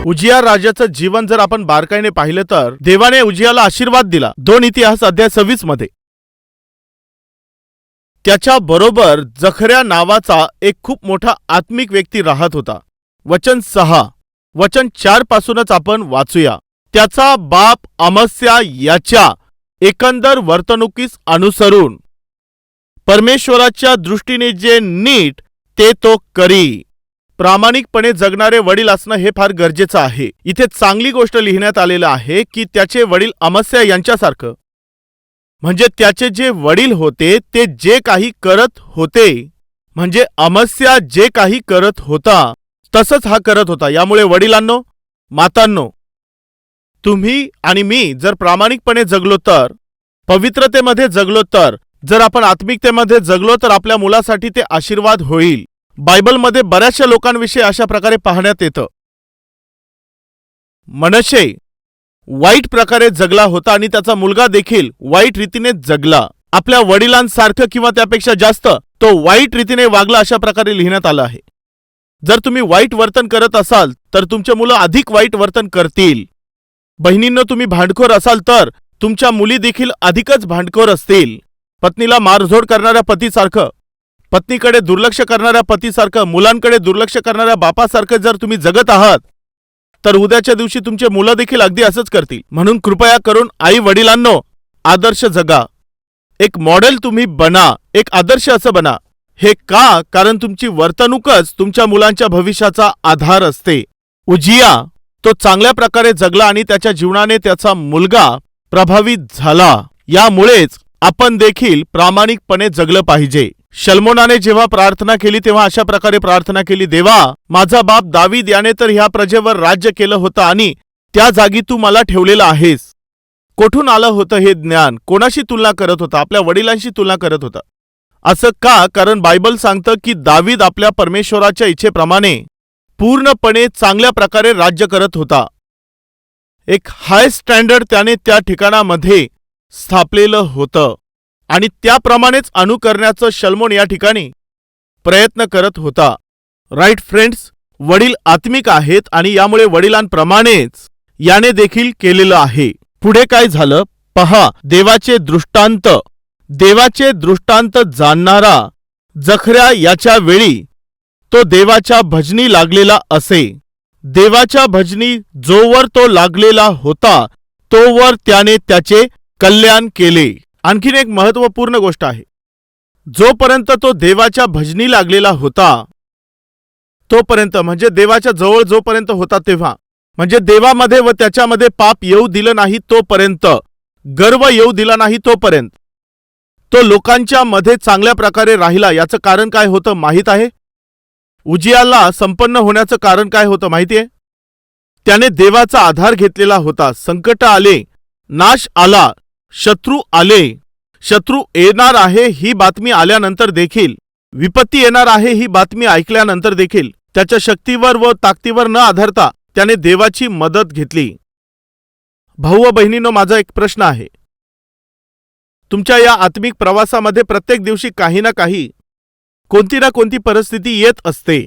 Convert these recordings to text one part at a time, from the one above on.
उजिया राजाचं जीवन जर आपण बारकाईने पाहिलं तर देवाने उजियाला आशीर्वाद दिला 2 इतिहास अध्याय 26 मध्ये. त्याच्या बरोबर जखर्या नावाचा एक खूप मोठा आत्मिक व्यक्ती राहत होता. वचन 6 वचन 4 पासूनच आपण वाचूया. त्याचा बाप अमस्या याच्या एकंदर वर्तणुकीस अनुसरून परमेश्वराच्या दृष्टीने जे नीट ते तो करी. प्रामाणिकपणे जगणारे वडील असणं हे फार गरजेचं आहे. इथे चांगली गोष्ट लिहिण्यात आलेलं आहे की त्याचे वडील अमस्या यांच्यासारखं, म्हणजे त्याचे जे वडील होते ते जे काही करत होते, म्हणजे अमस्या जे काही करत होता तसंच हा करत होता. यामुळे वडिलांनो, मातांनो, तुम्ही आणि मी जर प्रामाणिकपणे जगलो तर, पवित्रतेमध्ये जगलो तर, जर आपण आत्मिकतेमध्ये जगलो तर आपल्या मुलासाठी ते आशीर्वाद होईल. बायबलमध्ये बऱ्याचशा लोकांविषयी अशा प्रकारे पाहण्यात येतं. मनशे वाईट प्रकारे जगला होता आणि त्याचा मुलगा देखील वाईट रीतीने जगला. आपल्या वडिलांसारखं किंवा त्यापेक्षा जास्त तो वाईट रीतीने वागला अशा प्रकारे लिहिण्यात आलं आहे. जर तुम्ही वाईट वर्तन करत असाल तर तुमचे मुलं अधिक वाईट वर्तन करतील. बहिणींनो, तुम्ही भांडखोर असाल तर तुमच्या मुली देखील अधिकच भांडखोर असतील. पत्नीला मारझोड करणाऱ्या पतीसारखं, पत्नीकडे दुर्लक्ष करणाऱ्या पतीसारखं, मुलांकडे दुर्लक्ष करणाऱ्या बापासारखं जर तुम्ही जगत आहात तर उद्याच्या दिवशी तुमचे मुलं देखील अगदी असंच करतील. म्हणून कृपया करून आई वडिलांनो, आदर्श जगा. एक मॉडेल तुम्ही बना, एक आदर्श असं बना. हे का? कारण तुमची वर्तणूकच तुमच्या मुलांच्या भविष्याचा आधार असते. उजिया तो चांगल्या प्रकारे जगला आणि त्याच्या जीवनाने त्याचा मुलगा प्रभावित झाला. यामुळेच आपण देखील प्रामाणिकपणे जगलं पाहिजे. शल्मोनाने जेव्हा प्रार्थना केली तेव्हा अशा प्रकारे प्रार्थना केली, देवा, माझा बाप दावीद याने तर ह्या प्रजेवर राज्य केलं होतं आणि त्या जागी तू मला ठेवलेलं आहेस. कोठून आलं होतं हे ज्ञान? कोणाशी तुलना करत होता? आपल्या वडिलांशी तुलना करत होता. असं का? कारण बायबल सांगतं की दावीद आपल्या परमेश्वराच्या इच्छेप्रमाणे पूर्णपणे चांगल्या प्रकारे राज्य करत होता. एक हाय स्टँडर्ड त्याने त्या ठिकाणामध्ये स्थापलेलं होतं आणि त्याप्रमाणेच अनुकरण्याचं शल्मोन या ठिकाणी प्रयत्न करत होता. राईट फ्रेंड्स, वडील आत्मिक आहेत आणि यामुळे वडिलांप्रमाणेच याने देखील केलेलं आहे. पुढे काय झालं पहा. देवाचे दृष्टांत जाणणारा जखर्या याच्या वेळी तो देवाच्या भजनी लागलेला असे. देवाच्या भजनी जोवर तो लागलेला होता तोवर त्याने त्याचे कल्याण केले. आणखीन एक महत्त्वपूर्ण गोष्ट आहे. जोपर्यंत तो देवाच्या भजनी लागलेला होता तोपर्यंत, म्हणजे देवाच्या जवळ जोपर्यंत होता तेव्हा, म्हणजे देवामध्ये व त्याच्यामध्ये पाप येऊ दिलं नाही तोपर्यंत, गर्व येऊ दिला नाही तोपर्यंत तो लोकांच्या मध्ये चांगल्या प्रकारे राहिला. याचं कारण काय होतं माहीत आहे? उजियाला संपन्न होण्याचं कारण काय होतं माहितीये? त्याने देवाचा आधार घेतलेला होता. संकट आले, नाश आला, शत्रू आले, शत्रू येणार आहे ही बातमी आल्यानंतर देखील, विपत्ती येणार आहे ही बातमी ऐकल्यानंतर देखील त्याच्या शक्तीवर व ताकदीवर न आधारता त्याने देवाची मदत घेतली. भाऊ व बहिणींनो, माझा एक प्रश्न आहे. तुमच्या या आत्मिक प्रवासामध्ये प्रत्येक दिवशी काही ना काही, कोणती ना कोणती परिस्थिती येत असते.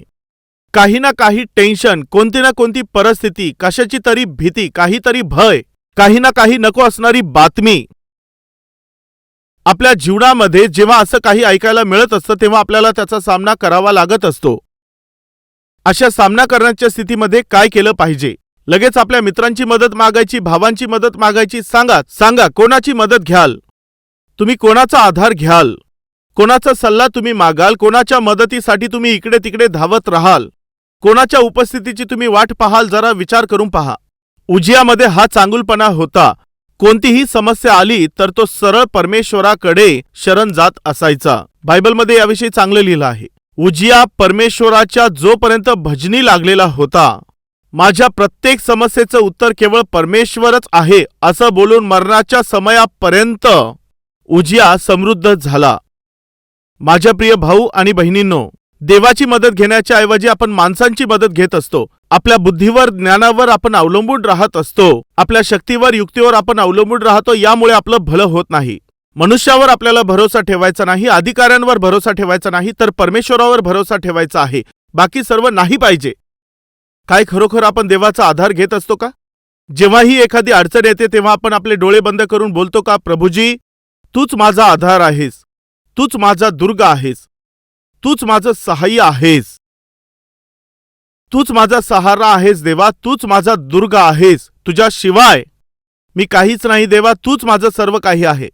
काही ना काही टेन्शन, कोणती ना कोणती परिस्थिती, कशाची तरी भीती, काहीतरी भय, काही ना काही नको असणारी बातमी. आपल्या जीवनामध्ये जेव्हा असं काही ऐकायला मिळत असतं तेव्हा आपल्याला त्याचा सामना करावा लागत असतो. अशा सामना करण्याच्या स्थितीमध्ये काय केलं पाहिजे? लगेच आपल्या मित्रांची मदत मागायची, भावांची मदत मागायची? सांगा कोणाची मदत घ्याल? तुम्ही कोणाचा आधार घ्याल? कोणाचा सल्ला तुम्ही मागाल? कोणाच्या मदतीसाठी तुम्ही इकडे तिकडे धावत राहाल? कोणाच्या उपस्थितीची तुम्ही वाट पाहाल? जरा विचार करून पहा. उजियामध्ये हा चांगुलपणा होता. कोणतीही समस्या आली तर तो सरळ परमेश्वराकडे शरण जात असायचा. बायबलमध्ये याविषयी चांगलं लिहिलं आहे. उजिया परमेश्वराच्या जोपर्यंत भजनी लागलेला होता, माझ्या प्रत्येक समस्येचं उत्तर केवळ परमेश्वरच आहे असं बोलून मरणाच्या समयापर्यंत उजिया समृद्ध झाला. माझ्या प्रिय भाऊ आणि बहिणींनो, देवाची मदत घेण्याच्या ऐवजी आपण माणसांची मदत घेत असतो. आपल्या बुद्धीवर, ज्ञानावर आपण अवलंबून राहत असतो. आपल्या शक्तीवर, युक्तीवर आपण अवलंबून राहतो. यामुळे आपलं भलं होत नाही. मनुष्यावर आपल्याला भरोसा ठेवायचा नाही, अधिकाऱ्यांवर भरोसा ठेवायचा नाही, तर परमेश्वरावर भरोसा ठेवायचा आहे. बाकी सर्व नाही पाहिजे. काय खरोखर आपण देवाचा आधार घेत असतो का? जेव्हाही एखादी अडचण येते तेव्हा आपण आपले डोळे बंद करून बोलतो का, प्रभूजी तूच माझा आधार आहेस, तूच माझा दुर्ग आहेस, तूच माझं सहाय्य आहेस, तूच माझा सहारा आहेस देवा, तूच माझा दुर्ग आहेस, तुझ्याशिवाय मी काहीच नाही देवा, तूच माझं सर्व काही आहे.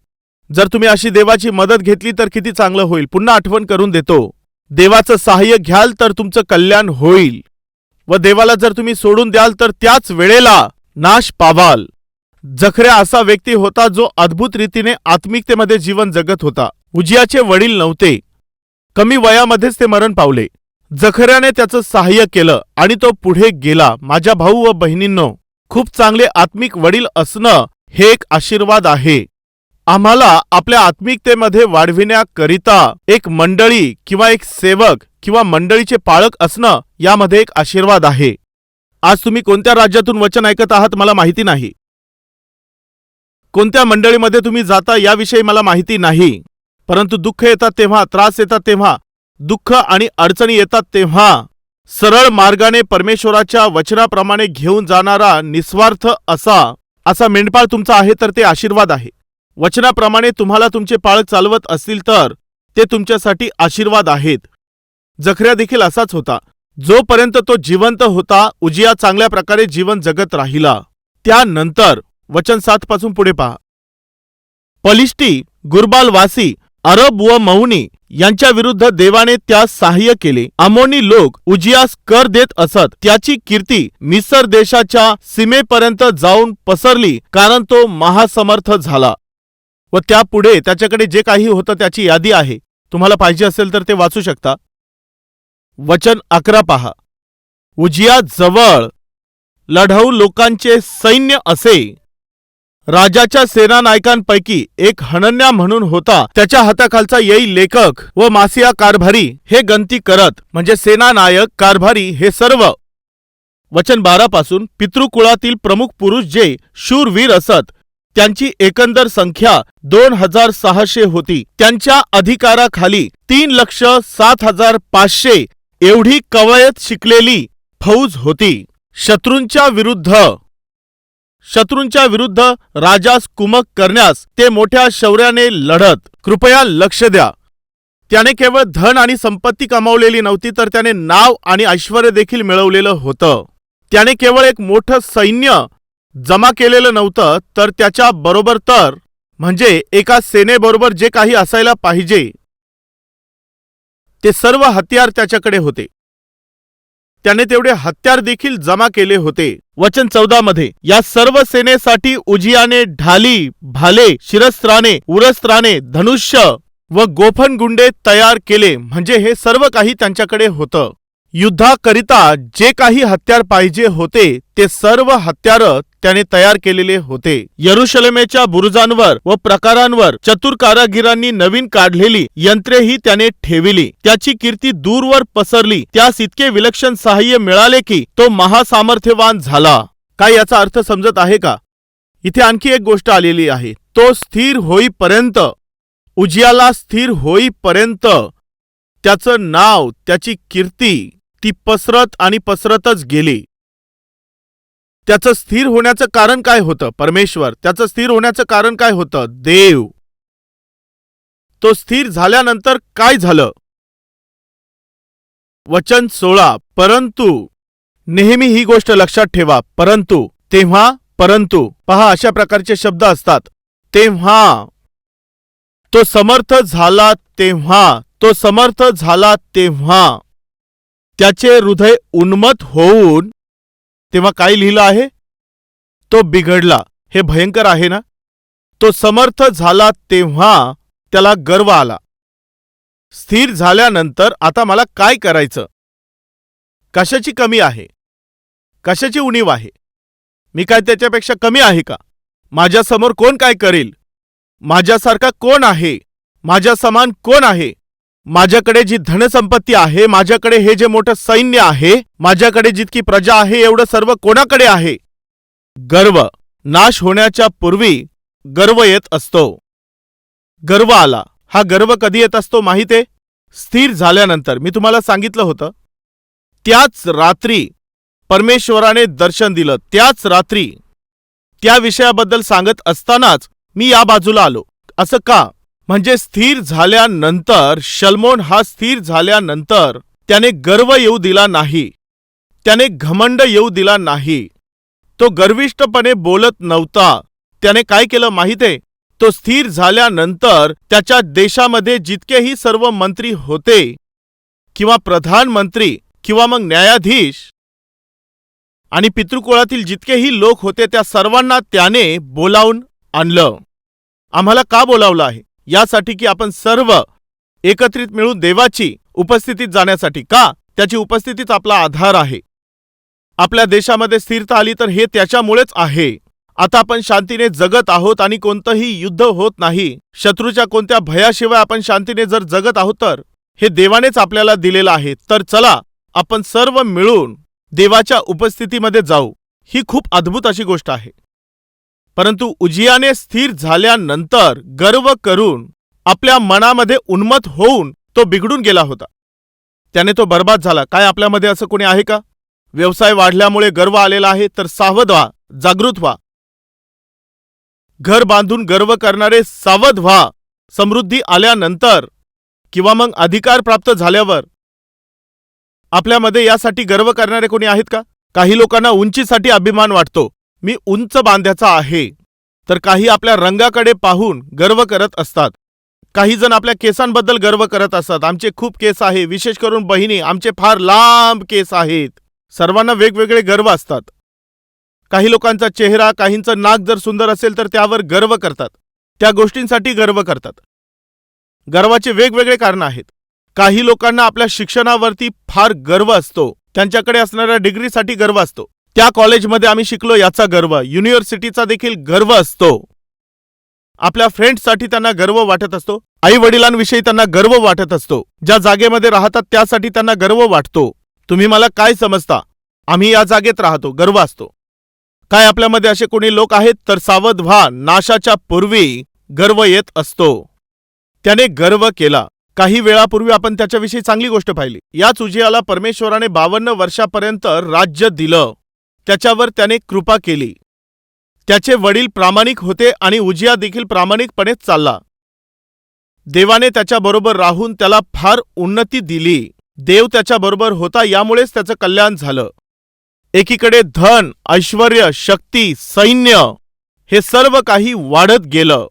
जर तुम्ही अशी देवाची मदत घेतली तर किती चांगलं होईल. पुन्हा आठवण करून देतो, देवाचं सहाय्य घ्याल तर तुमचं कल्याण होईल व देवाला जर तुम्ही सोडून द्याल तर त्याच वेळेला नाश पावाल. जखऱ्या असा व्यक्ती होता जो अद्भुत रीतीने आत्मिकतेमध्ये जीवन जगत होता. उजियाचे वडील नव्हते, कमी वयामध्येच ते मरण पावले. जखऱ्याने त्याचं सहाय्य केलं आणि तो पुढे गेला. माझ्या भाऊ व बहिणींनो, खूप चांगले आत्मिक वडील असणं हे एक आशीर्वाद आहे. आम्हाला आपल्या आत्मिकतेमध्ये वाढविण्याकरिता एक मंडळी किंवा एक सेवक किंवा मंडळीचे पाळक असणं यामध्ये एक आशीर्वाद आहे. आज तुम्ही कोणत्या राज्यातून वचन ऐकत आहात मला माहिती नाही, कोणत्या मंडळीमध्ये तुम्ही जाता याविषयी मला माहिती नाही, परंतु दुःख येतात तेव्हा, त्रास येतात तेव्हा, दुःख आणि अडचणी येतात तेव्हा सरळ मार्गाने परमेश्वराच्या वचनाप्रमाणे घेऊन जाणारा निस्वार्थ असा मेंढपाळ तुमचा आहे तर ते आशीर्वाद आहे. वचनाप्रमाणे तुम्हाला तुमचे पाळक चालवत असतील तर ते तुमच्यासाठी आशीर्वाद आहेत. जखऱ्या देखील असाच होता. जोपर्यंत तो जिवंत होता उजिया चांगल्या प्रकारे जीवन जगत राहिला. त्यानंतर वचन 7 पासून पुढे पहा. पलिष्टी, गुरबालवासी, अरब व मौनी यांच्या विरुद्ध देवाने त्यास सहाय्य केले. अमोनी लोक उजियास कर देत असत. त्याची कीर्ती मिसर देशाच्या सीमेपर्यंत जाऊन पसरली, कारण तो महासमर्थ झाला. व त्यापुढे त्याच्याकडे जे काही होतं त्याची यादी आहे, तुम्हाला पाहिजे असेल तर ते वाचू शकता. वचन 11 पहा. उजिया जवळ लढाऊ लोकांचे सैन्य असे. राजाच्या सेनानायकांपैकी एक हनन्या म्हणून होता. त्याच्या हाताखालचा येई लेखक व मासिया कारभारी हे गंती करत, म्हणजे सेनानायक, कारभारी हे सर्व. वचन 12 पासून. पितृकुळातील प्रमुख पुरुष जे शूरवीर असत त्यांची एकंदर संख्या 2600 होती. त्यांच्या अधिकाराखाली 3,07,500 एवढी कवयत शिकलेली फौज होती. शत्रूंच्या विरुद्ध राजास कुमक करण्यास ते मोठ्या शौर्याने लढत. कृपया लक्ष द्या, त्याने केवळ धन आणि संपत्ती कमावलेली नव्हती, तर त्याने नाव आणि ऐश्वर्य देखील मिळवलेलं होतं. त्याने केवळ एक मोठं सैन्य जमा केलेलं नव्हतं, तर त्याच्या बरोबर म्हणजे एका सेनेबरोबर जे काही असायला पाहिजे ते सर्व हत्यार त्याच्याकडे होते. त्याने तेवढे हत्यार देखील जमा केले होते. वचन 14 मध्ये. या सर्व सेनेसाठी उजियाने ढाली, भाले, शिरस्त्राणे, उरस्त्राणे, धनुष्य व गोफणगुंडे तयार केले, म्हणजे हे सर्व काही त्यांच्याकडे होतं. युद्धाकरिता जे काही हत्यार पाहिजे होते ते सर्व हत्यार त्याने तयार केलेले होते. यरुशलेमेच्या बुरुजांवर व प्रकारांवर चतुर कारागिरांनी नवीन काढलेली यंत्रेही त्याने ठेविली. त्याची कीर्ती दूरवर पसरली. त्यास इतके विलक्षण सहाय्य मिळाले की तो महासामर्थ्यवान झाला. काय याचा अर्थ समजत आहे का? इथे आणखी एक गोष्ट आलेली आहे. तो स्थिर होईपर्यंत, उजियाला स्थिर होईपर्यंत त्याचं नाव, त्याची कीर्ती ती पसरत आणि पसरतच गेली. त्याचं स्थिर होण्याचं कारण काय होतं? परमेश्वर. त्याचं स्थिर होण्याचं कारण काय होतं? देव. तो स्थिर झाल्यानंतर काय झालं? वचन 16. परंतु, नेहमी ही गोष्ट लक्षात ठेवा, परंतु, तेव्हा, परंतु. पहा, अशा प्रकारचे शब्द असतात. तेव्हा तो समर्थ झाला, तेव्हा तो समर्थ झाला, तेव्हा त्याचे हृदय उन्मत्त होऊन, तेव्हा काय लिहिलं आहे? तो बिघडला. हे भयंकर आहे ना? तो समर्थ झाला तेव्हा त्याला गर्व आला. स्थिर झाल्यानंतर आता मला काय करायचं? कशाची कमी आहे? कशाची उणीव आहे? मी काय त्याच्यापेक्षा कमी आहे का? माझ्यासमोर कोण काय करेल? माझ्यासारखा कोण आहे? माझ्या समान कोण आहे? माझ्याकडे जी धनसंपत्ती आहे, माझ्याकडे हे जे मोठं सैन्य आहे, माझ्याकडे जितकी प्रजा आहे, एवढं सर्व कोणाकडे आहे? गर्व. नाश होण्याच्या पूर्वी गर्व येत असतो. गर्व आला. हा गर्व कधी येत असतो माहिती आहे? स्थिर झाल्यानंतर. मी तुम्हाला सांगितलं होतं, त्याच रात्री परमेश्वराने दर्शन दिलं त्याच रात्री. त्या विषयाबद्दल सांगत असतानाच मी या बाजूला आलो. असं का? म्हणजे स्थिर झाल्यानंतर, शल्मोन हा स्थिर झाल्यानंतर त्याने गर्व येऊ दिला नाही, त्याने घमंड येऊ दिला नाही, तो गर्विष्ठपणे बोलत नव्हता. त्याने काय केलं माहितीये? तो स्थिर झाल्यानंतर त्याच्या देशामध्ये जितकेही सर्व मंत्री होते किंवा प्रधानमंत्री किंवा मग न्यायाधीश आणि पितृकुळातील जितकेही लोक होते त्या सर्वांना त्याने बोलावून आणलं. आम्हाला का बोलावलं आहे? यासाठी की आपण सर्व एकत्रित मिळून देवाची उपस्थितीत जाण्यासाठी. का? त्याची उपस्थितीच आपला आधार आहे. आपल्या देशामध्ये स्थिरता आली तर हे त्याच्यामुळेच आहे. आता आपण शांतीने जगत आहोत आणि कोणतंही युद्ध होत नाही. शत्रूच्या कोणत्या भयाशिवाय आपण शांतीने जर जगत आहोत तर हे देवानेच आपल्याला दिलेलं आहे. तर चला आपण सर्व मिळून देवाच्या उपस्थितीमध्ये जाऊ. ही खूप अद्भुत अशी गोष्ट आहे. परंतु उजियाने स्थिर झाल्यानंतर गर्व करून आपल्या मनामध्ये उन्मत्त होऊन तो बिघडून गेला होता. त्याने तो बर्बाद झाला. काय आपल्यामध्ये असं कोणी आहे का? व्यवसाय वाढल्यामुळे गर्व आलेला आहे तर सावध व्हा, जागृत व्हा. घर बांधून गर्व करणारे सावध व्हा. समृद्धी आल्यानंतर किंवा मग अधिकार प्राप्त झाल्यावर आपल्यामध्ये यासाठी गर्व करणारे कोणी आहेत का? काही लोकांना उंचीसाठी अभिमान वाटतो. मी उंच बांध्याचा आहे. तर काही आपल्या रंगाकडे पाहून गर्व करत असतात. काही जण आपल्या केसांबद्दल गर्व करत असतात. आमचे खूप केस आहे, विशेष करून बहिणी, आमचे फार लांब केस आहेत. सर्वांना वेगवेगळे गर्व असतात. काही लोकांचा चेहरा, काहींचं नाक जर सुंदर असेल तर त्यावर गर्व करतात. त्या गोष्टींसाठी गर्व करतात. गर्वाचे वेगवेगळे कारण आहेत. काही लोकांना आपल्या शिक्षणावरती फार गर्व असतो. त्यांच्याकडे असणाऱ्या डिग्रीसाठी गर्व असतो. त्या कॉलेजमध्ये आम्ही शिकलो याचा गर्व, युनिव्हर्सिटीचा देखील गर्व असतो. आपल्या फ्रेंड्ससाठी त्यांना गर्व वाटत असतो. आई वडिलांविषयी त्यांना गर्व वाटत असतो. ज्या जागेमध्ये राहतात त्यासाठी त्यांना गर्व वाटतो. तुम्ही मला काय समजता? आम्ही या जागेत राहतो, गर्व असतो. काय आपल्यामध्ये असे कोणी लोक आहेत? तर सावध व्हा, नाशाच्या पूर्वी गर्व येत असतो. त्याने गर्व केला. काही वेळापूर्वी आपण त्याच्याविषयी चांगली गोष्ट पाहिली. याच उजियाला परमेश्वराने 52 वर्षापर्यंत राज्य दिलं. त्याच्यावर त्याने कृपा केली. त्याचे वडील प्रामाणिक होते आणि उजिया देखील प्रामाणिकपणे चालला. देवाने त्याच्याबरोबर राहून त्याला फार उन्नती दिली. देव त्याच्याबरोबर होता, यामुळेच त्याचं कल्याण झालं. एकीकडे धन, ऐश्वर्य, शक्ती, सैन्य हे सर्व काही वाढत गेलं.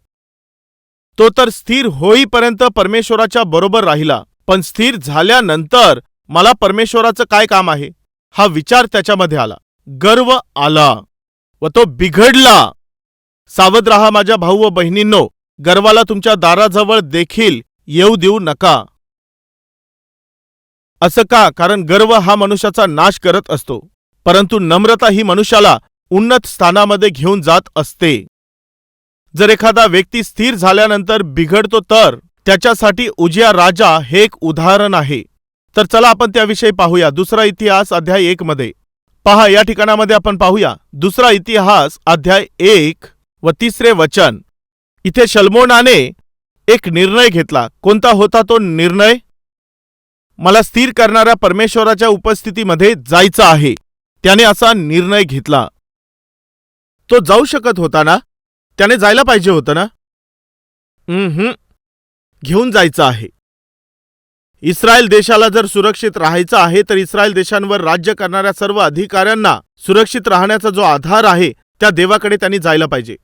तो तर स्थिर होईपर्यंत परमेश्वराच्या बरोबर राहिला. पण स्थिर झाल्यानंतर मला परमेश्वराचं काय काम आहे हा विचार त्याच्यामध्ये आला. गर्व आला व तो बिघडला. सावध राहा माझ्या भाऊ व बहिणींनो, गर्वाला तुमच्या दाराजवळ देखील येऊ देऊ नका. असं का? कारण गर्व हा मनुष्याचा नाश करत असतो, परंतु नम्रता ही मनुष्याला उन्नत स्थानामध्ये घेऊन जात असते. जर एखादा व्यक्ती स्थिर झाल्यानंतर बिघडतो तर त्याच्यासाठी उजिया राजा हे एक उदाहरण आहे. तर चला आपण त्याविषयी पाहूया. दुसरा इतिहास अध्याय 1 मध्ये पहा. या ठिकाणामध्ये आपण पाहूया दुसरा इतिहास अध्याय 1 व 3 वचन. इथे शल्मोनाने एक निर्णय घेतला. कोणता होता तो निर्णय? मला स्थिर करणाऱ्या परमेश्वराच्या उपस्थितीमध्ये जायचं आहे. त्याने असा निर्णय घेतला. तो जाऊ शकत होता ना? त्याने जायला पाहिजे होतं ना? घेऊन जायचं आहे. इस्रायल देशाला जर सुरक्षित राहायचं आहे तर इस्रायल देशांवर राज्य करणाऱ्या सर्व अधिकाऱ्यांना सुरक्षित राहण्याचा जो आधार आहे त्या देवाकडे त्यांनी जायला पाहिजे.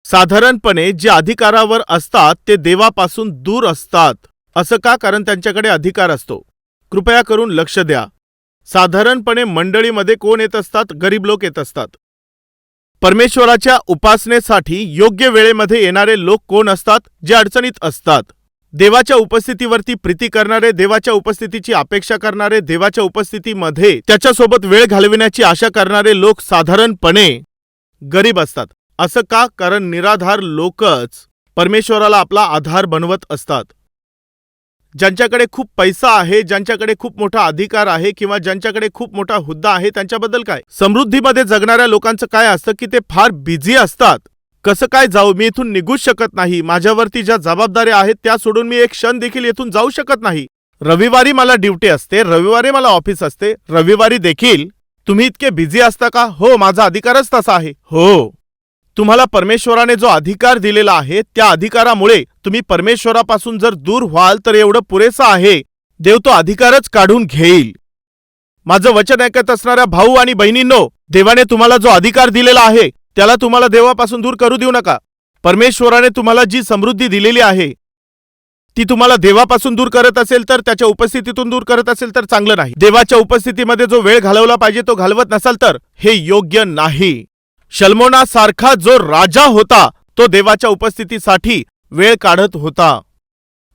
साधारणपणे जे अधिकारावर असतात ते देवापासून दूर असतात. असं का? कारण त्यांच्याकडे अधिकार असतो. कृपया करून लक्ष द्या. साधारणपणे मंडळीमध्ये कोण येत असतात? गरीब लोक येत असतात. परमेश्वराच्या उपासनेसाठी योग्य वेळेमध्ये येणारे लोक कोण असतात? जे अडचणीत असतात. देवाच्या उपस्थितीवरती प्रीती करणारे, देवाच्या उपस्थितीची अपेक्षा करणारे, देवाच्या उपस्थितीमध्ये त्याच्यासोबत वेळ घालविण्याची आशा करणारे लोक साधारणपणे गरीब असतात. असं का? कारण निराधार लोकच परमेश्वराला आपला आधार बनवत असतात. ज्यांच्याकडे खूप पैसा आहे, ज्यांच्याकडे खूप मोठा अधिकार आहे किंवा ज्यांच्याकडे खूप मोठा हुद्दा आहे त्यांच्याबद्दल काय? समृद्धीमध्ये जगणाऱ्या लोकांचं काय असतं की ते फार बिझी असतात. कसं काय जाऊ? मी इथून निघूच शकत नाही. माझ्यावरती ज्या जबाबदाऱ्या आहेत त्या सोडून मी एक क्षण देखील इथून जाऊ शकत नाही. रविवारी मला ड्युटी असते, रविवारी मला ऑफिस असते, रविवारी देखील तुम्ही इतके बिझी असता का? हो, माझा अधिकारच तसा आहे. हो, तुम्हाला परमेश्वराने जो अधिकार दिलेला आहे त्या अधिकारामुळे तुम्ही परमेश्वरापासून जर दूर व्हाल तर एवढं पुरेसं आहे. देव तो अधिकारच काढून घेईल. माझं वचन ऐकत असणाऱ्या भाऊ आणि बहिणींनो, देवाने तुम्हाला जो अधिकार दिलेला आहे त्याला तुम्हाला देवापासून दूर करू देऊ नका. परमेश्वराने तुम्हाला जी समृद्धी दिलेली आहे ती तुम्हाला देवापासून दूर करत असेल तर, त्याच्या उपस्थितीतून दूर करत असेल तर चांगलं नाही. देवाच्या उपस्थितीमध्ये जो वेळ घालवला पाहिजे तो घालवत नसाल तर हे योग्य नाही. शल्मोनासारखा जो राजा होता तो देवाच्या उपस्थितीसाठी वेळ काढत होता.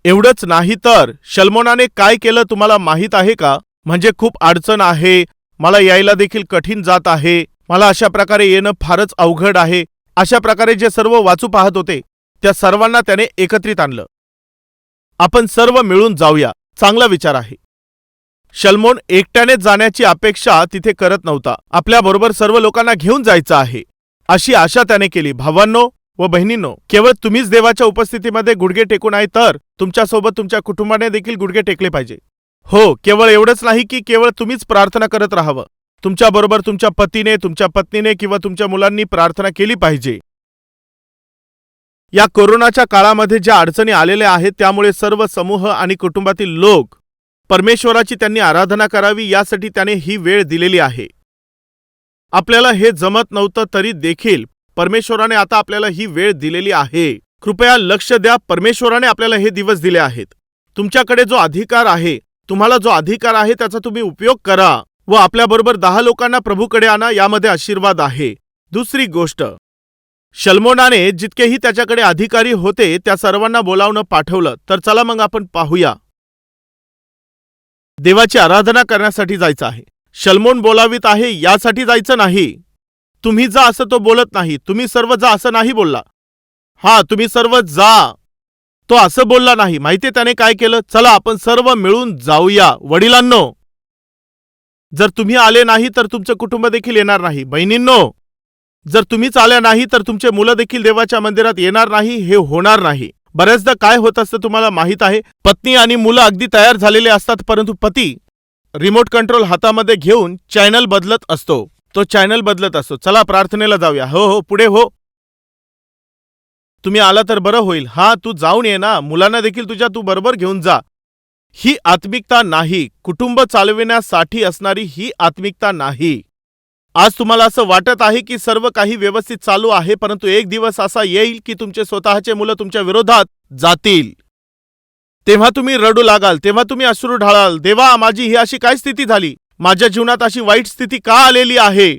एवढंच नाही तर शल्मोनाने काय केलं तुम्हाला माहीत आहे का? म्हणजे खूप अडचण आहे, मला यायला देखील कठीण जात आहे, मला अशा प्रकारे येणं फारच अवघड आहे, अशा प्रकारे जे सर्व वाचू पाहत होते त्या सर्वांना त्याने एकत्रित आणलं. आपण सर्व मिळून जाऊया, चांगला विचार आहे. शल्मोन एकट्याने जाण्याची अपेक्षा तिथे करत नव्हता. आपल्याबरोबर सर्व लोकांना घेऊन जायचं आहे अशी आशा त्याने केली. भावांनो व बहिणींनो, केवळ तुम्हीच देवाच्या उपस्थितीमध्ये गुडघे टेकून आहे तर तुमच्यासोबत तुमच्या कुटुंबाने देखील गुडघे टेकले पाहिजे. हो, केवळ एवढंच नाही की केवळ तुम्हीच प्रार्थना करत राहावं. तुमच्याबरोबर तुमच्या पतीने, तुमच्या पत्नीने किंवा तुमच्या मुलांनी प्रार्थना केली पाहिजे. या कोरोनाच्या काळामध्ये ज्या अडचणी आलेल्या आहेत त्यामुळे सर्व समूह आणि कुटुंबातील लोक परमेश्वराची त्यांनी आराधना करावी यासाठी त्याने ही वेळ दिलेली आहे. आपल्याला हे जमत नव्हतं तरी देखील परमेश्वराने आता आपल्याला ही वेळ दिलेली आहे. कृपया लक्ष द्या, परमेश्वराने आपल्याला हे दिवस दिले आहेत. तुमच्याकडे जो अधिकार आहे, तुम्हाला जो अधिकार आहे त्याचा तुम्ही उपयोग करा व आपल्याबरोबर 10 लोकांना प्रभूकडे आणा, यामध्ये आशीर्वाद आहे. दुसरी गोष्ट, शल्मोनाने जितकेही त्याच्याकडे अधिकारी होते त्या सर्वांना बोलावणं पाठवलं. तर चला मग आपण पाहूया. देवाची आराधना करण्यासाठी जायचं आहे. शल्मोन बोलावित आहे यासाठी जायचं नाही. तुम्ही जा असं तो बोलत नाही. तुम्ही सर्व जा असं नाही बोलला. हा, तुम्ही सर्व जा तो असं बोलला नाही. माहितीये त्याने काय केलं? चला आपण सर्व मिळून जाऊया. वडिलांनो, जर तुम्ही आले नाही तर तुमचं कुटुंब देखील येणार नाही. बहिणींनो, जर तुम्हीच आल्या नाही तर तुमचे मुलं देखील देवाच्या मंदिरात येणार नाही. हे होणार नाही. बऱ्याचदा काय होत असतं तुम्हाला माहित आहे, पत्नी आणि मुलं अगदी तयार झालेले असतात परंतु पती रिमोट कंट्रोल हातामध्ये घेऊन चॅनल बदलत असतो. तो चॅनल बदलत असतो. चला प्रार्थनेला जाऊया. हो हो, पुढे हो, तुम्ही आला तर बरं होईल. हा, तू जाऊन ये ना, मुलांना देखील तुझ्या तू बरोबर घेऊन जा. ही आत्मिकता नाही. कुटुंब चालविण्यासाठी असणारी ही आत्मिकता नाही. आज तुम्हाला असं वाटत आहे की सर्व काही व्यवस्थित चालू आहे, परंतु एक दिवस असा येईल की तुमचे स्वतःचे मुलं तुमच्या विरोधात जातील. तेव्हा तुम्ही रडू लागाल, तेव्हा तुम्ही अश्रू ढाळाल. देवा, माझी ही अशी काय स्थिती झाली? माझ्या जीवनात अशी वाईट स्थिती का आलेली आहे?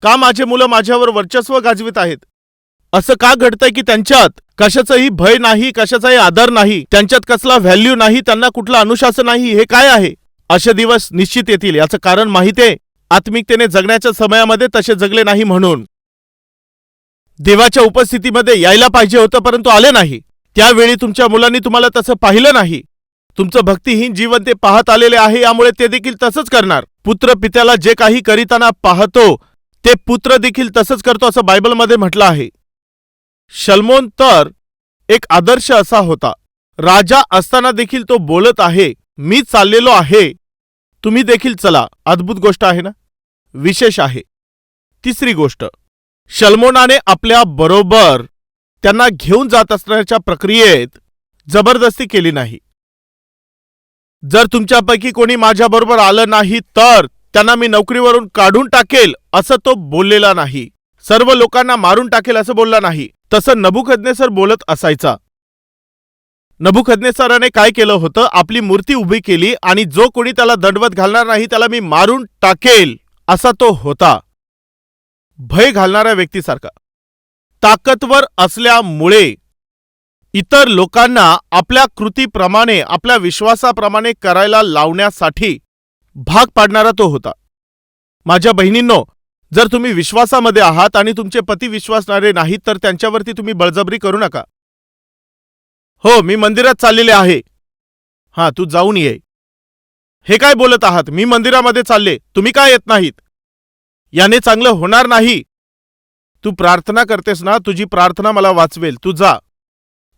का माझे मुलं माझ्यावर वर्चस्व गाजवित आहेत? असं का घडतंय की त्यांच्यात कशाचंही भय नाही, कशाचाही आदर नाही, त्यांच्यात कसला व्हॅल्यू नाही, त्यांना कुठलं अनुशासन नाही? हे काय आहे? असे दिवस निश्चित येतील. याचं कारण माहितीये, आत्मिकतेने जगण्याच्या समयामध्ये तसे जगले नाही म्हणून. देवाच्या उपस्थितीमध्ये यायला पाहिजे होतं परंतु आले नाही. त्यावेळी तुमच्या मुलांनी तुम्हाला तसं पाहिलं नाही. तुमचं भक्तिहीन जीवन ते पाहत आलेले आहे, यामुळे ते देखील तसंच करणार. पुत्र पित्याला जे काही करीताना पाहतो ते पुत्र देखील तसंच करतो असं बायबलमध्ये म्हटलं आहे. शल्मोन तर एक आदर्श असा होता. राजा असताना देखील तो बोलत आहे, मी चाललेलो आहे, तुम्ही देखील चला. अद्भुत गोष्ट आहे ना, विशेष आहे. तिसरी गोष्ट, शल्मोनाने आपल्या बरोबर त्यांना घेऊन जात असण्याच्या प्रक्रियेत जबरदस्ती केली नाही. जर तुमच्यापैकी कोणी माझ्याबरोबर आलं नाही तर त्यांना मी नोकरीवरून काढून टाकेल असं तो बोललेला नाही. सर्व लोकांना मारून टाकेल असं बोलला नाही. तसं नबुकदनेसर बोलत असायचा. नबुकदनेसराने काय केलं होतं, आपली मूर्ती उभी केली आणि जो कोणी त्याला दंडवत घालणार नाही त्याला मी मारून टाकेल असा तो होता. भय घालणाऱ्या व्यक्तीसारखा. ताकदवर असल्यामुळे इतर लोकांना आपल्या कृतीप्रमाणे, आपल्या विश्वासाप्रमाणे करायला लावण्यासाठी भाग पाडणारा तो होता. माझ्या बहिणींनो, जर तुम्ही विश्वासामध्ये आहात आणि तुमचे पती विश्वासणारे नाहीत तर त्यांच्यावरती तुम्ही बळजबरी करू नका. हो, मी मंदिरात चाललेले आहे. हां, तू जाऊन ये. हे काय बोलत आहात? मी मंदिरामध्ये चालले, तुम्ही काय येत नाहीत? याने चांगलं होणार नाही. तू प्रार्थना करतेस ना, तुझी प्रार्थना मला वाचवेल. तू जा.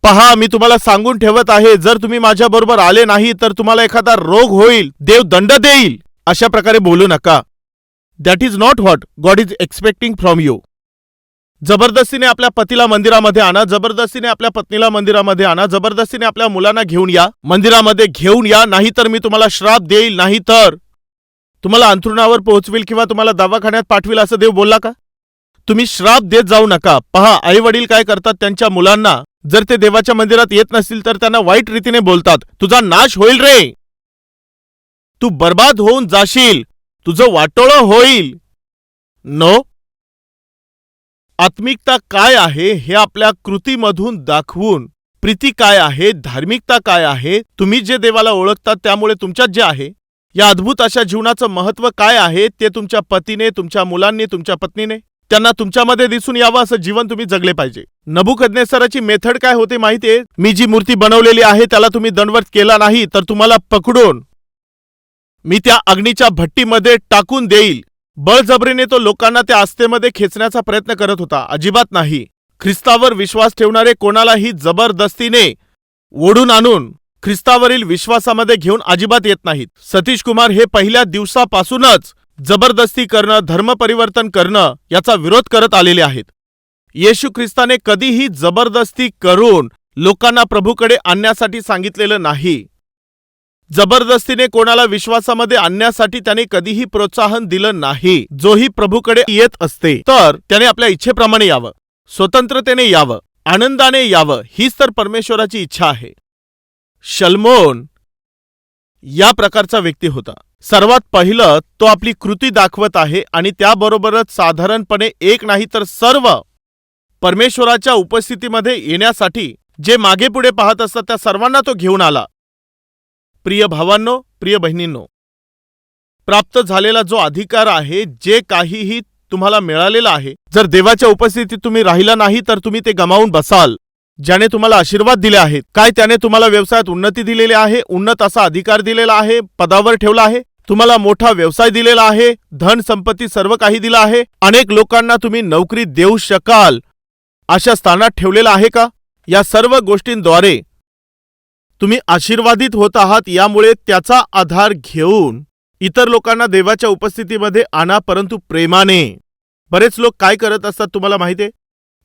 पहा, मी तुम्हाला सांगून ठेवत आहे, जर तुम्ही माझ्याबरोबर आले नाही तर तुम्हाला एखादा रोग होईल, देव दंड देईल. अशा प्रकारे बोलू नका. That is not what God is expecting from you. जबरदस्तीने आपल्या पतीला मंदिरामध्ये आणा, जबरदस्तीने आपल्या पत्नीला मंदिरामध्ये आणा, जबरदस्तीने आपल्या मुलांना घेऊन या, मंदिरामध्ये घेऊन या, नाहीतर मी तुम्हाला श्राप देईल, नाहीतर तुम्हाला अंथरुणावर पोहोचविल किंवा तुम्हाला दवाखान्यात पाठविल, असं देव बोलला का? तुम्ही श्राप देत जाऊ नका. पहा, आई वडील काय करतात त्यांच्या मुलांना, जर ते देवाच्या मंदिरात येत नसतील तर त्यांना वाईट रीतीने बोलतात, तुझा नाश होईल रे, तू बर्बाद होऊन जाशील, तुझं वाटोळं होईल. नो, आत्मिकता काय आहे हे आपल्या कृतीमधून दाखवून, प्रीती काय आहे, धार्मिकता काय आहे, तुम्ही जे देवाला ओळखतात त्यामुळे तुमच्यात जे आहे, या अद्भुत अशा जीवनाचं महत्व काय आहे ते तुमच्या पतीने, तुमच्या मुलांनी, तुमच्या पत्नीने, त्यांना तुमच्यामध्ये दिसून यावं असं जीवन तुम्ही जगले पाहिजे. नबुकदनेस्सराची मेथड काय होते माहितीये? मी जी मूर्ती बनवलेली आहे त्याला तुम्ही दंडवत केला नाही तर तुम्हाला पकडून मी त्या अग्नीच्या भट्टीमध्ये टाकून देईल. बळजबरीने तो लोकांना त्या आस्थेमध्ये खेचण्याचा प्रयत्न करत होता, अजिबात नाही. ख्रिस्तावर विश्वास ठेवणारे कोणालाही जबरदस्तीने ओढून आणून ख्रिस्तावरील विश्वासामध्ये घेऊन अजिबात येत नाहीत. सतीश कुमार हे पहिल्या दिवसापासूनच जबरदस्ती करणं, धर्म परिवर्तन करणं याचा विरोध करत आलेले आहेत. येशू ख्रिस्ताने कधीही जबरदस्ती करून लोकांना प्रभूकडे आणण्यासाठी सांगितलेलं नाही. जबरदस्तीने कोणाला विश्वासामध्ये आणण्यासाठी त्याने कधीही प्रोत्साहन दिलं नाही. जोही प्रभूकडे येत असते तर त्याने आपल्या इच्छेप्रमाणे यावं, स्वतंत्रतेने यावं, आनंदाने यावं, हीच तर परमेश्वराची इच्छा आहे. शल्मोन या प्रकारचा व्यक्ती होता. सर्वात पहिलं तो आपली कृती दाखवत आहे आणि त्याबरोबरच साधारणपणे एक नाही तर सर्व परमेश्वराच्या उपस्थितीमध्ये येण्यासाठी जे मागे पुढे पाहत असतात त्या सर्वांना तो घेऊन आला. प्रिय भावांनो, प्रिय बहिणींनो, प्राप्त झालेला जो अधिकार आहे, जे काहीही तुम्हाला मिळालेला आहे, जर देवाच्या उपस्थितीत तुम्ही राहिला नाही तर तुम्ही ते गमावून बसाल. ज्याने तुम्हाला आशीर्वाद दिले आहेत, काय त्याने तुम्हाला व्यवसायात उन्नती दिलेली आहे, उन्नत असा अधिकार दिलेला आहे, पदावर ठेवला आहे, तुम्हाला मोठा व्यवसाय दिलेला आहे, धन संपत्ती सर्व काही दिलं आहे, अनेक लोकांना तुम्ही नोकरी देऊ शकाल अशा स्थानात ठेवलेला आहे का? या सर्व गोष्टींद्वारे तुम्ही आशीर्वादित होत आहात. यामुळे त्याचा आधार घेऊन इतर लोकांना देवाच्या उपस्थितीमध्ये आणा, परंतु प्रेमाने. बरेच लोक काय करत असतात तुम्हाला माहितीये?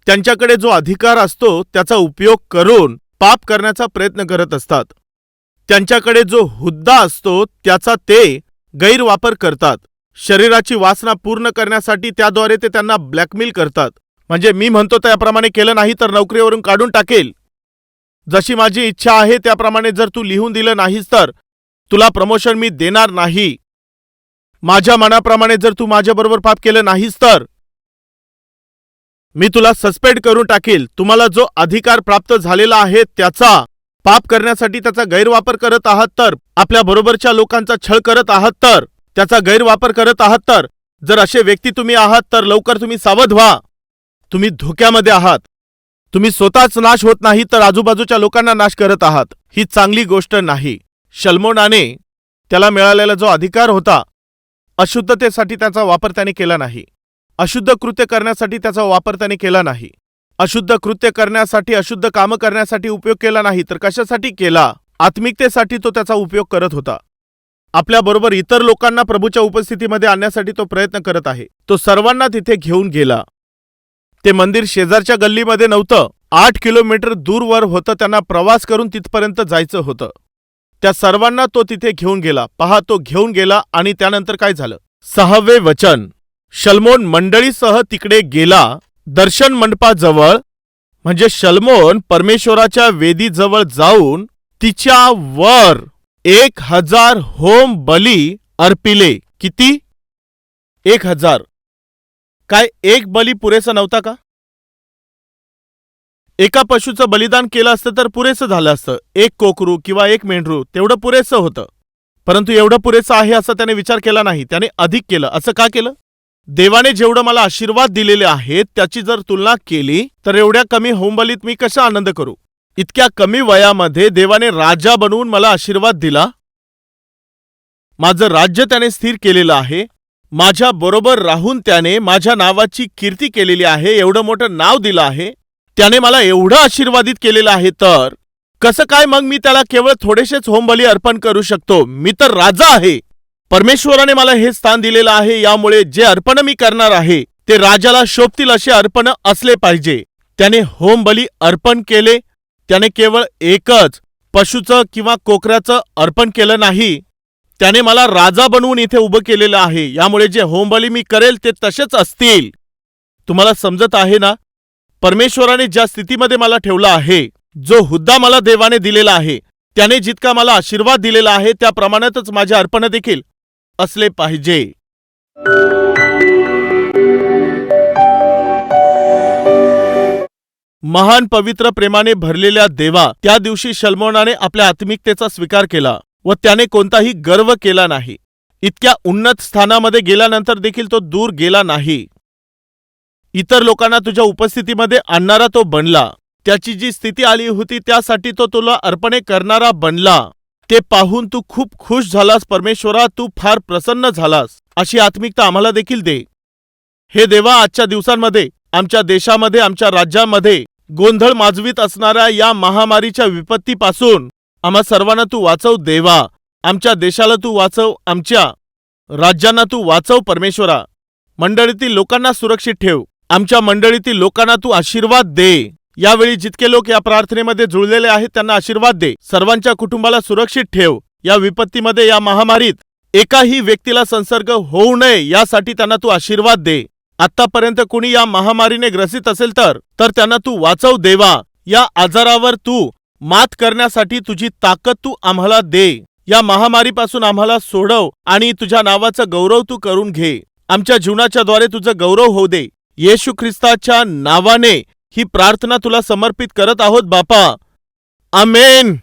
त्यांच्याकडे जो अधिकार असतो त्याचा उपयोग करून पाप करण्याचा प्रयत्न करत असतात. त्यांच्याकडे जो हुद्दा असतो त्याचा ते गैरवापर करतात. शरीराची वासना पूर्ण करण्यासाठी त्याद्वारे ते त्यांना ब्लॅकमेल करतात. म्हणजे मी म्हणतो त्याप्रमाणे केलं नाही तर नोकरीवरून काढून टाकेल, जशी माझी इच्छा आहे त्याप्रमाणे जर तू लिहून दिलं नाहीस तर तुला प्रमोशन मी देणार नाही, माझ्या मनाप्रमाणे जर तू माझ्याबरोबर पाप केलं नाहीस तर मी तुला सस्पेंड करून टाकेल. तुम्हाला जो अधिकार प्राप्त झालेला आहे त्याचा पाप करण्यासाठी त्याचा गैरवापर करत आहात तर, आपल्या बरोबरच्या लोकांचा छळ करत आहात तर, त्याचा गैरवापर करत आहात तर, जर असे व्यक्ती तुम्ही आहात तर लवकर तुम्ही सावध व्हा. तुम्ही धोक्यामध्ये आहात. तुम्ही स्वतःच नाश होत नाही तर आजूबाजूच्या लोकांना नाश करत आहात. ही चांगली गोष्ट नाही. शल्मोनाने त्याला मिळालेला जो अधिकार होता, अशुद्धतेसाठी त्याचा वापर त्याने केला नाही. अशुद्ध कृत्य करण्यासाठी त्याचा वापर त्याने केला नाही. अशुद्ध कृत्य करण्यासाठी, अशुद्ध कामं करण्यासाठी उपयोग केला नाही, तर कशासाठी केला? आत्मिकतेसाठी तो त्याचा उपयोग करत होता. आपल्याबरोबर इतर लोकांना प्रभूच्या उपस्थितीमध्ये आणण्यासाठी तो प्रयत्न करत आहे. तो सर्वांना तिथे घेऊन गेला. ते मंदिर शेजारच्या गल्लीमध्ये नव्हतं, 8 किलोमीटर दूरवर होतं. त्यांना प्रवास करून तिथपर्यंत जायचं होतं. त्या सर्वांना तो तिथे घेऊन गेला. पहा, तो घेऊन गेला आणि त्यानंतर काय झालं? 6वे वचन. शल्मोन मंडळीसह तिकडे गेला, दर्शन मंडपाजवळ, म्हणजे शल्मोन परमेश्वराच्या वेदीजवळ जाऊन तिच्यावर 1000 होम बली अर्पिले. किती? 1000. काय एक बली पुरेसा नव्हता का? एका पशुचं बलिदान केलं असतं तर पुरेसं झालं असतं. एक कोकरू किंवा एक मेंढरू तेवढं पुरेसं होतं. परंतु एवढं पुरेसं आहे असं त्याने विचार केला नाही. त्याने अधिक केलं. असं का केलं? देवाने जेवढं मला आशीर्वाद दिलेले आहेत त्याची जर तुलना केली तर एवढ्या कमी होमबलीत मी कसा आनंद करू? इतक्या कमी वयामध्ये देवाने राजा बनवून मला आशीर्वाद दिला. माझं राज्य त्याने स्थिर केलेलं आहे. माझ्या बरोबर राहून त्याने माझ्या नावाची कीर्ती केलेली आहे. एवढं मोठं नाव दिलं आहे. त्याने मला एवढं आशीर्वादित केलेलं आहे, तर कसं काय मग मी त्याला केवळ थोडेसेच होमबली अर्पण करू शकतो? मी तर राजा आहे. परमेश्वराने मला हे स्थान दिलेलं आहे, यामुळे जे अर्पण मी करणार आहे ते राजाला शोभतील असे अर्पण असले पाहिजे. त्याने होम बली अर्पण केले. त्याने केवळ एकच पशुचं किंवा कोकऱ्याचं अर्पण केलं नाही, त्याने मला राजा बनवून इथे उभं केलेलं आहे. यामुळे जे होमबली मी करेल ते तसेच असतील. तुम्हाला समजत आहे ना? परमेश्वराने ज्या स्थितीमध्ये मला ठेवलं आहे, जो हुद्दा मला देवाने दिलेला आहे, त्याने जितका मला आशीर्वाद दिलेला आहे त्याप्रमाणातच माझे अर्पण देखील असले पाहिजे. महान पवित्र प्रेमाने भरलेल्या देवा, त्या दिवशी शल्मोनाने आपल्या आत्मिकतेचा स्वीकार केला व त्याने कोणताही गर्व केला नाही. इतक्या उन्नत स्थानामध्ये गेल्यानंतर देखील तो दूर गेला नाही. इतर लोकांना तुझ्या उपस्थितीमध्ये आणणारा तो बनला. त्याची जी स्थिती आली होती त्यासाठी तो तुला अर्पणे करणारा बनला. ते पाहून तू खूप खुश झालास. परमेश्वरा, तू फार प्रसन्न झालास. अशी आत्मिकता आम्हाला देखील दे. हे देवा, आजच्या दिवसांमध्ये आमच्या देशामध्ये, आमच्या राज्यामध्ये गोंधळ माजवीत असणाऱ्या या महामारीच्या विपत्तीपासून आम्हा सर्वांना तू वाचव देवा. आमच्या देशाला तू वाचव, आमच्या राज्यांना तू वाचव परमेश्वरा. मंडळीतील लोकांना सुरक्षित ठेव. आमच्या मंडळीतील लोकांना तू आशीर्वाद दे. यावेळी जितके लोक या प्रार्थनेमध्ये जुळलेले आहेत त्यांना आशीर्वाद दे. सर्वांच्या कुटुंबाला सुरक्षित ठेव. या विपत्तीमध्ये, या महामारीत एकाही व्यक्तीला संसर्ग होऊ नये यासाठी त्यांना तू आशीर्वाद दे. आतापर्यंत कुणी या महामारीने ग्रसित असेल तर त्यांना तू वाचव देवा. या आजारावर तू मात करण्यासाठी तुझी ताकद तू आम्हाला दे. या महामारीपासून आम्हाला सोडव आणि तुझ्या नावाचा गौरव तू करून घे. आमच्या जीवनाच्या द्वारे तुझं गौरव होऊ दे. येशू ख्रिस्ताच्या नावाने ही प्रार्थना तुला समर्पित करत आहोत बापा. आमेन.